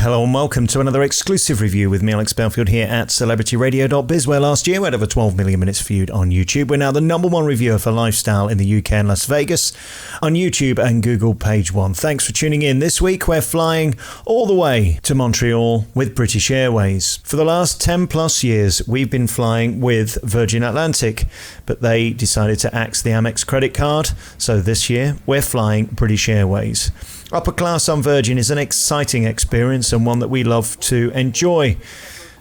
Hello and welcome to another exclusive review with me, Alex Belfield, here at celebrityradio.biz, where last year we had over 12 million minutes viewed on YouTube. We're now the #1 reviewer for lifestyle in the UK and Las Vegas on YouTube and Google page 1. Thanks for tuning in. This week we're flying all the way to Montreal with British Airways. For the last 10 plus years we've been flying with Virgin Atlantic, but they decided to axe the Amex credit card, so this year we're flying British Airways. Upper class on Virgin is an exciting experience and one that we love to enjoy.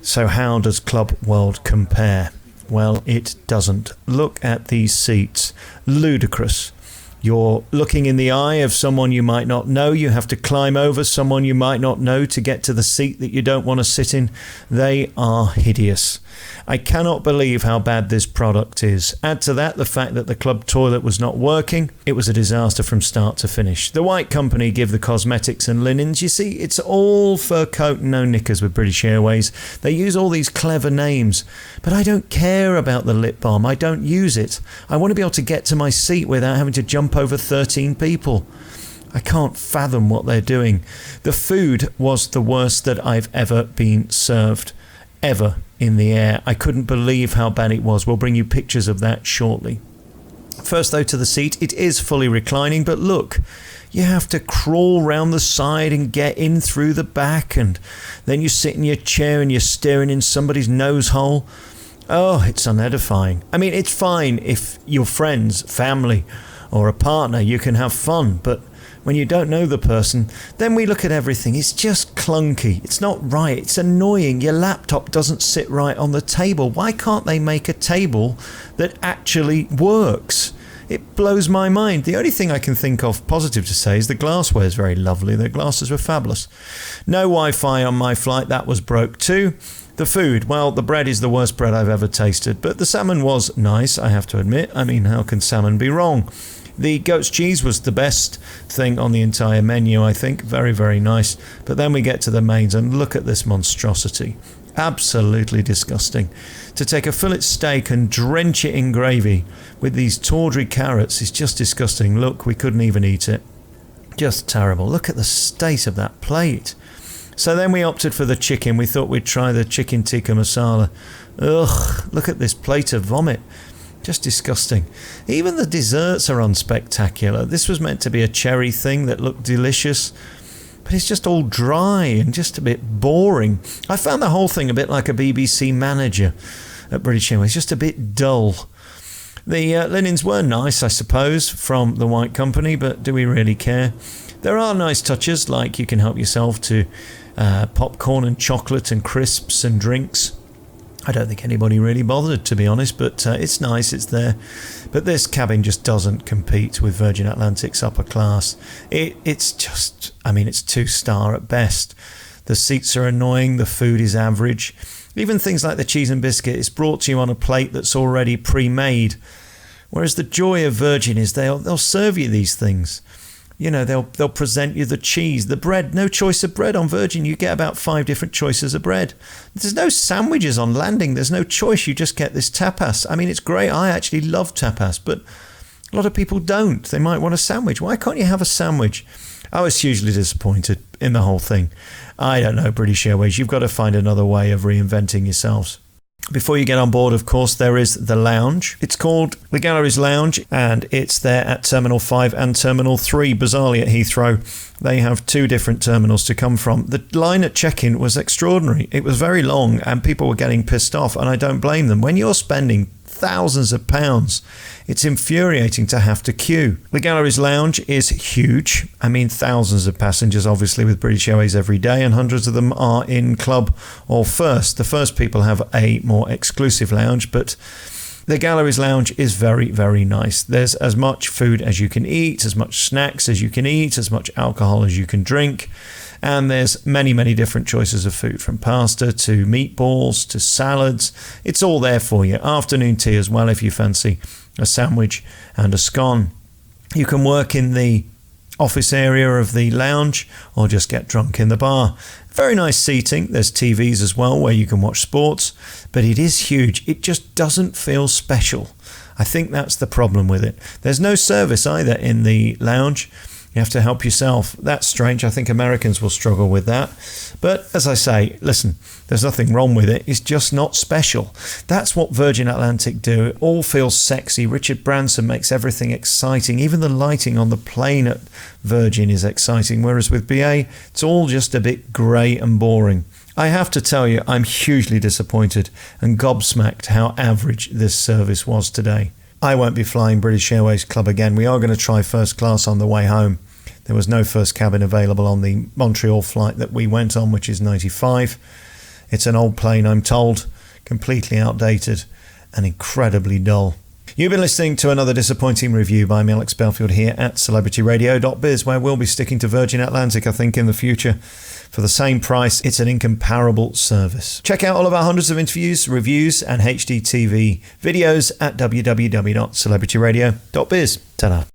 So how does Club World compare? Well, it doesn't. Look at these seats. Ludicrous. You're looking in the eye of someone you might not know. You have to climb over someone you might not know to get to the seat that you don't want to sit in. They are hideous. I cannot believe how bad this product is. Add to that the fact that the club toilet was not working. It was a disaster from start to finish. The White Company give the cosmetics and linens. You see, it's all fur coat and no knickers with British Airways. They use all these clever names. But I don't care about the lip balm. I don't use it. I want to be able to get to my seat without having to jump over 13 people. I can't fathom what they're doing. The food was the worst that I've ever been served. Ever in the air. I couldn't believe how bad it was. We'll bring you pictures of that shortly. First though, to the seat. It is fully reclining, but look, you have to crawl round the side and get in through the back, and then you sit in your chair and you're staring in somebody's nose hole. Oh, it's unedifying. I mean, it's fine if you're friends, family, or a partner, you can have fun, but when you don't know the person, then we look at everything. It's just clunky. It's not right. It's annoying. Your laptop doesn't sit right on the table. Why can't they make a table that actually works? It blows my mind. The only thing I can think of positive to say is the glassware is very lovely. The glasses were fabulous. No Wi-Fi on my flight. That was broke too. The food, well, the bread is the worst bread I've ever tasted, but the salmon was nice, I have to admit. I mean, how can salmon be wrong? The goat's cheese was the best thing on the entire menu, I think. Very, very nice. But then we get to the mains and look at this monstrosity. Absolutely disgusting. To take a fillet steak and drench it in gravy with these tawdry carrots is just disgusting. Look, we couldn't even eat it. Just terrible. Look at the state of that plate. So then we opted for the chicken. We thought we'd try the chicken tikka masala. Ugh, look at this plate of vomit. Just disgusting. Even the desserts are unspectacular. This was meant to be a cherry thing that looked delicious, but it's just all dry and just a bit boring. I found the whole thing a bit like a BBC manager at British Airways, just a bit dull. The linens were nice, I suppose, from the White Company, but do we really care? There are nice touches, like you can help yourself to popcorn and chocolate and crisps and drinks. I don't think anybody really bothered, to be honest, but it's nice, it's there. But this cabin just doesn't compete with Virgin Atlantic's upper class. It's just, I mean, it's 2-star at best. The seats are annoying, the food is average. Even things like the cheese and biscuit is brought to you on a plate that's already pre-made. Whereas the joy of Virgin is they'll serve you these things. You know, they'll present you the cheese, the bread. No choice of bread on Virgin. You get about 5 different choices of bread. There's no sandwiches on landing. There's no choice. You just get this tapas. I mean, it's great. I actually love tapas, but a lot of people don't. They might want a sandwich. Why can't you have a sandwich? I was hugely disappointed in the whole thing. I don't know, British Airways. You've got to find another way of reinventing yourselves. Before you get on board, of course, there is the lounge. It's called the Galleries Lounge, and it's there at Terminal 5 and Terminal 3. Bizarrely at Heathrow, they have 2 different terminals to come from. The line at check-in was extraordinary. It was very long, and people were getting pissed off, and I don't blame them. When you're spending thousands of pounds, it's infuriating to have to queue. The Galleries Lounge is huge. I mean, thousands of passengers, obviously, with British Airways every day, and hundreds of them are in Club or First. The First people have a more exclusive lounge, but the Galleries Lounge is very, very nice. There's as much food as you can eat, as much snacks as you can eat, as much alcohol as you can drink. And there's many, many different choices of food, from pasta to meatballs to salads. It's all there for you. Afternoon tea as well if you fancy a sandwich and a scone. You can work in the office area of the lounge or just get drunk in the bar. Very nice seating. There's TVs as well where you can watch sports, but it is huge. It just doesn't feel special. I think that's the problem with it. There's no service either in the lounge. You have to help yourself. That's strange. I think Americans will struggle with that. But as I say, listen, there's nothing wrong with it. It's just not special. That's what Virgin Atlantic do. It all feels sexy. Richard Branson makes everything exciting. Even the lighting on the plane at Virgin is exciting. Whereas with BA, it's all just a bit grey and boring. I have to tell you, I'm hugely disappointed and gobsmacked how average this service was today. I won't be flying British Airways Club again. We are going to try first class on the way home. There was no first cabin available on the Montreal flight that we went on, which is 95. It's an old plane, I'm told, completely outdated and incredibly dull. You've been listening to another disappointing review by me, Alex Belfield, here at celebrityradio.biz, where we'll be sticking to Virgin Atlantic, I think, in the future. For the same price, it's an incomparable service. Check out all of our hundreds of interviews, reviews, and HDTV videos at www.celebrityradio.biz. Ta-da.